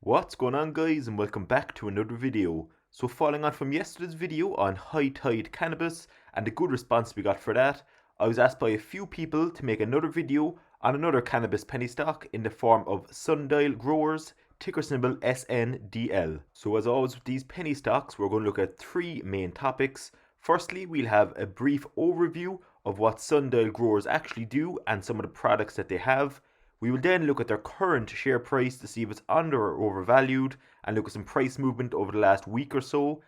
What's going on, guys, and welcome back to another video. So following on from yesterday's video on high tide cannabis and the good response we got for that, I was asked by a few people to make another video on another cannabis penny stock in the form of Sundial Growers Ticker symbol SNDL. So as always with these penny stocks, we're going to look at three main topics. Firstly, we'll have a brief overview of what Sundial Growers actually do and some of the products that they have. We will then look at their current share price to see if it's under or overvalued and look at some price movement over the last week or so.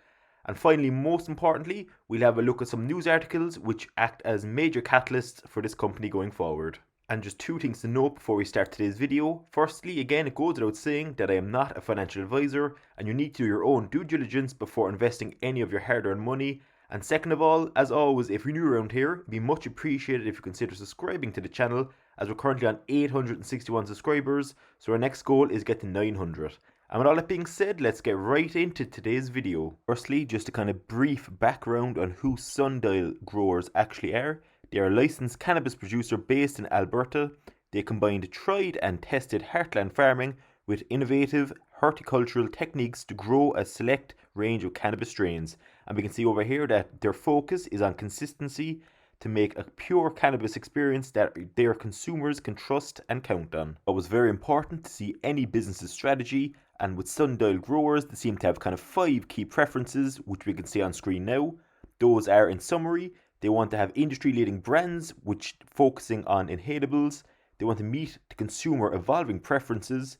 And finally, most importantly, we'll have a look at some news articles which act as major catalysts for this company going forward. And just two things to note before we start today's video. Firstly, again, it goes without saying that I am not a financial advisor and you need to do your own due diligence before investing any of your hard-earned money. And second of all, as always, if you're new around here, it'd be much appreciated if you consider subscribing to the channel, as we're currently on 861 subscribers, so our next goal is get to 900. And with all that being said, let's get right into today's video. Firstly, just a kind of brief background on who Sundial Growers actually are. They are a licensed cannabis producer based in Alberta. They combined tried and tested heartland farming with innovative horticultural techniques to grow a select range of cannabis strains. And we can see over here that their focus is on consistency to make a pure cannabis experience that their consumers can trust and count on. It was very important to see any business's strategy, and with Sundial Growers, they seem to have kind of 5 key preferences, which we can see on screen now. Those are, in summary, they want to have industry-leading brands, which focusing on inhalables. They want to meet the consumer evolving preferences.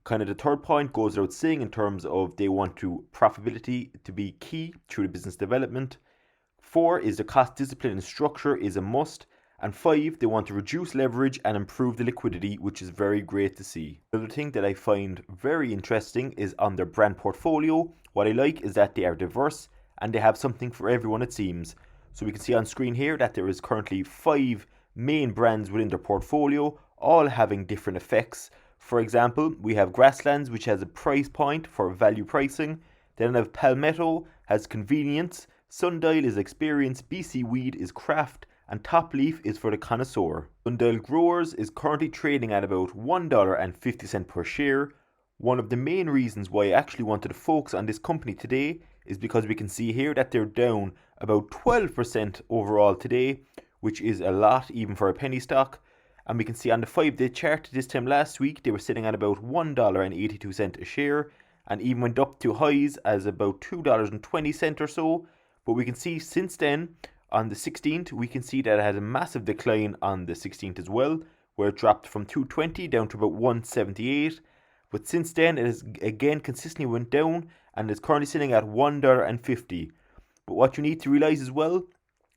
Kind of the third point goes without saying in terms of they want profitability to be key through the business development. 4 is the cost discipline and structure is a must. And 5, they want to reduce leverage and improve the liquidity, which is very great to see. Another thing that I find very interesting is on their brand portfolio. What I like is that they are diverse and they have something for everyone, it seems. So we can see on screen here that there is currently 5 main brands within their portfolio, all having different effects. For example, we have Grasslands, which has a price point for value pricing. Then I have Palmetto, has convenience. Sundial is experience, BC Weed is craft, and Top Leaf is for the connoisseur. Sundial Growers is currently trading at about $1.50 per share. One of the main reasons why I actually wanted to focus on this company today is because we can see here that they're down about 12% overall today, which is a lot even for a penny stock. And we can see on the 5-day chart this time last week, they were sitting at about $1.82 a share, and even went up to highs as about $2.20 or so. But we can see since then, on the 16th, we can see that it had a massive decline on the 16th as well, where it dropped from 220 down to about 178. But since then, it has again consistently went down and is currently sitting at $1.50. But what you need to realize as well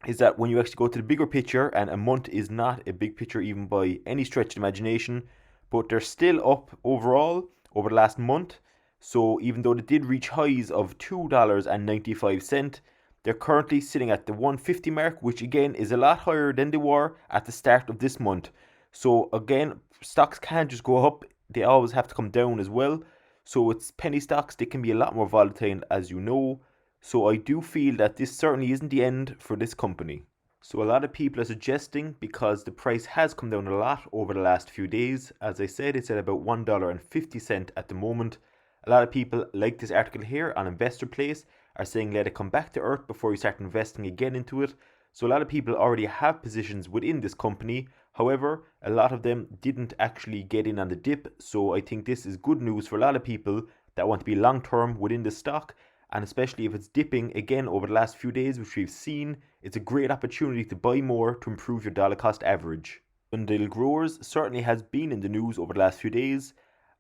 is that when you actually go to the bigger picture, and a month is not a big picture even by any stretch of imagination, but they're still up overall over the last month. So even though they did reach highs of $2.95, they're currently sitting at the 150 mark, which again is a lot higher than they were at the start of this month. So again, stocks can't just go up, they always have to come down as well. So it's penny stocks, they can be a lot more volatile, as you know. So I do feel that this certainly isn't the end for this company. So a lot of people are suggesting, because the price has come down a lot over the last few days, as I said, it's at about $1.50 at the moment. A lot of people, like this article here on Investor Place, are saying let it come back to earth before you start investing again into it. So a lot of people already have positions within this company. However, a lot of them didn't actually get in on the dip. So I think this is good news for a lot of people that want to be long term within the stock. And especially if it's dipping again over the last few days, which we've seen, it's a great opportunity to buy more to improve your dollar cost average. Sundial Growers certainly has been in the news over the last few days,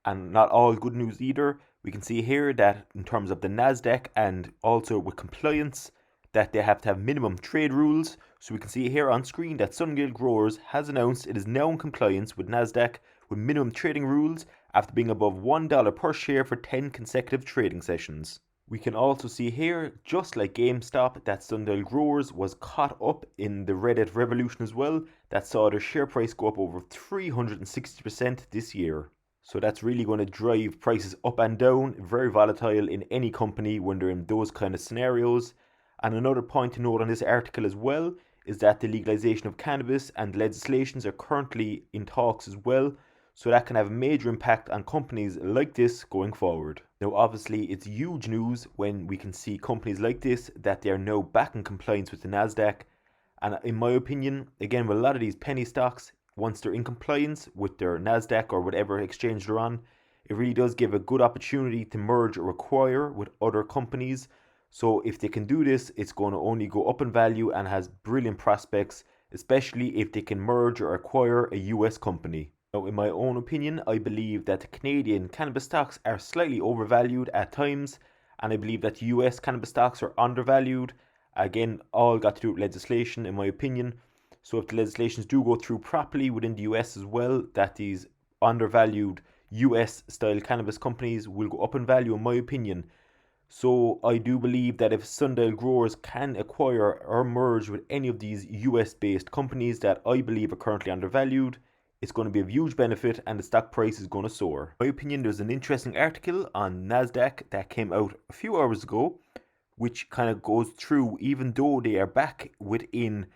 and not all good news either. We can see here that in terms of the NASDAQ and also with compliance, that they have to have minimum trade rules. So we can see here on screen that Sundial Growers has announced it is now in compliance with NASDAQ with minimum trading rules after being above $1 per share for 10 consecutive trading sessions. We can also see here, just like GameStop, that Sundial Growers was caught up in the Reddit revolution as well, that saw their share price go up over 360% this year. So that's really going to drive prices up and down, very volatile in any company when they're in those kind of scenarios. And another point to note on this article as well is that the legalization of cannabis and legislations are currently in talks as well. So that can have a major impact on companies like this going forward. Now obviously it's huge news when we can see companies like this that they are now back in compliance with the Nasdaq. And in my opinion, again, with a lot of these penny stocks, once they're in compliance with their Nasdaq or whatever exchange they're on, it really does give a good opportunity to merge or acquire with other companies. So if they can do this, it's going to only go up in value and has brilliant prospects, especially if they can merge or acquire a US company. Now, in my own opinion, I believe that the Canadian cannabis stocks are slightly overvalued at times, and I believe that US cannabis stocks are undervalued. Again, all got to do with legislation, in my opinion. So if the legislations do go through properly within the US as well, that these undervalued US style cannabis companies will go up in value, in my opinion. So I do believe that if Sundial Growers can acquire or merge with any of these US based companies that I believe are currently undervalued, it's going to be of huge benefit and the stock price is going to soar. In my opinion, there's an interesting article on Nasdaq that came out a few hours ago, which kind of goes through, even though they are back within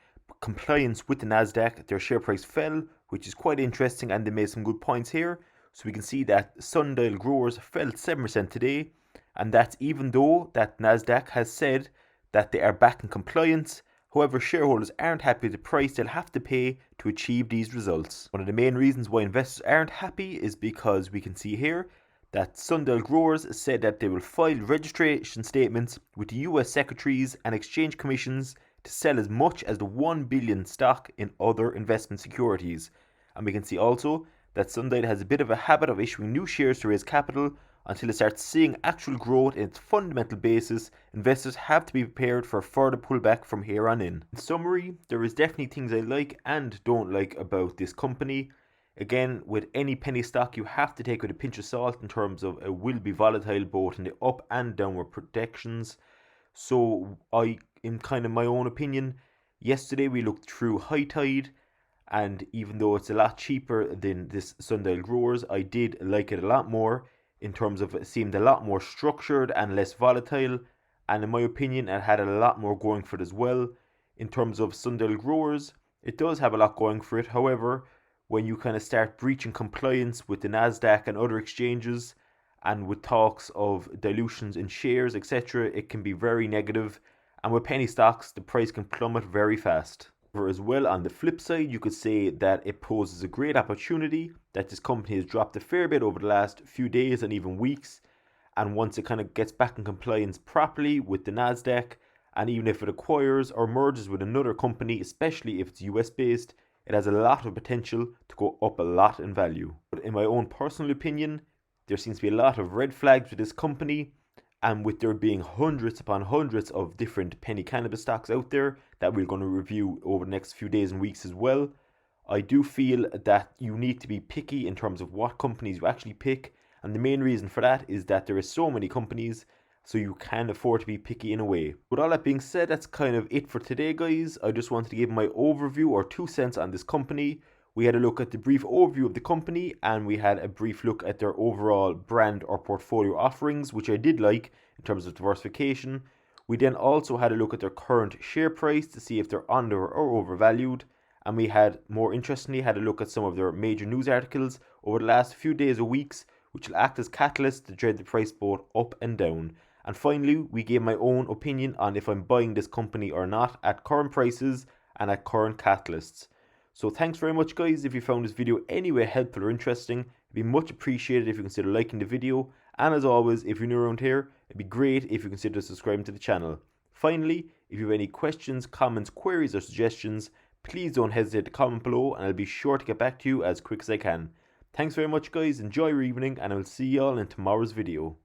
compliance with the Nasdaq, their share price fell, which is quite interesting, and they made some good points here. So we can see that Sundial Growers fell 7% today, and that's even though that Nasdaq has said that they are back in compliance. However, shareholders aren't happy with the price they'll have to pay to achieve these results. One of the main reasons why investors aren't happy is because we can see here that Sundial Growers said that they will file registration statements with the US Secretaries and Exchange Commissions to sell as much as the 1 billion stock in other investment securities. And we can see also that Sundial has a bit of a habit of issuing new shares to raise capital. Until it starts seeing actual growth in its fundamental basis, investors have to be prepared for a further pullback from here on in. In summary, there is definitely things I like and don't like about this company. Again, with any penny stock, you have to take with a pinch of salt in terms of it will be volatile both in the up and downward projections. So in kind of my own opinion, yesterday we looked through High Tide, and even though it's a lot cheaper than this Sundial Growers, I did like it a lot more in terms of it seemed a lot more structured and less volatile, and in my opinion it had a lot more going for it as well. In terms of Sundial Growers, it does have a lot going for it. However, when you kind of start breaching compliance with the Nasdaq and other exchanges, and with talks of dilutions in shares, etc., it can be very negative, and with penny stocks the price can plummet very fast. As well, on the flip side, you could say that it poses a great opportunity that this company has dropped a fair bit over the last few days and even weeks, and once it kind of gets back in compliance properly with the Nasdaq, and even if it acquires or merges with another company, especially if it's US based, it has a lot of potential to go up a lot in value. But in my own personal opinion, there seems to be a lot of red flags with this company, and with there being hundreds upon hundreds of different penny cannabis stocks out there that we're going to review over the next few days and weeks as well, I do feel that you need to be picky in terms of what companies you actually pick, and the main reason for that is that there are so many companies, so you can afford to be picky in a way. With all that being said, that's kind of it for today, guys. I just wanted to give my overview or 2 cents on this company. We had a look at the brief overview of the company, and we had a brief look at their overall brand or portfolio offerings, which I did like in terms of diversification. We then also had a look at their current share price to see if they're under or overvalued, and we had, more interestingly, had a look at some of their major news articles over the last few days or weeks, which will act as catalysts to trade the price both up and down. And finally, we gave my own opinion on if I'm buying this company or not at current prices and at current catalysts. So thanks very much, guys. If you found this video anyway helpful or interesting, it'd be much appreciated if you consider liking the video. And as always, if you're new around here, it'd be great if you consider subscribing to the channel. Finally, if you have any questions, comments, queries or suggestions, please don't hesitate to comment below and I'll be sure to get back to you as quick as I can. Thanks very much, guys. Enjoy your evening and I will see you all in tomorrow's video.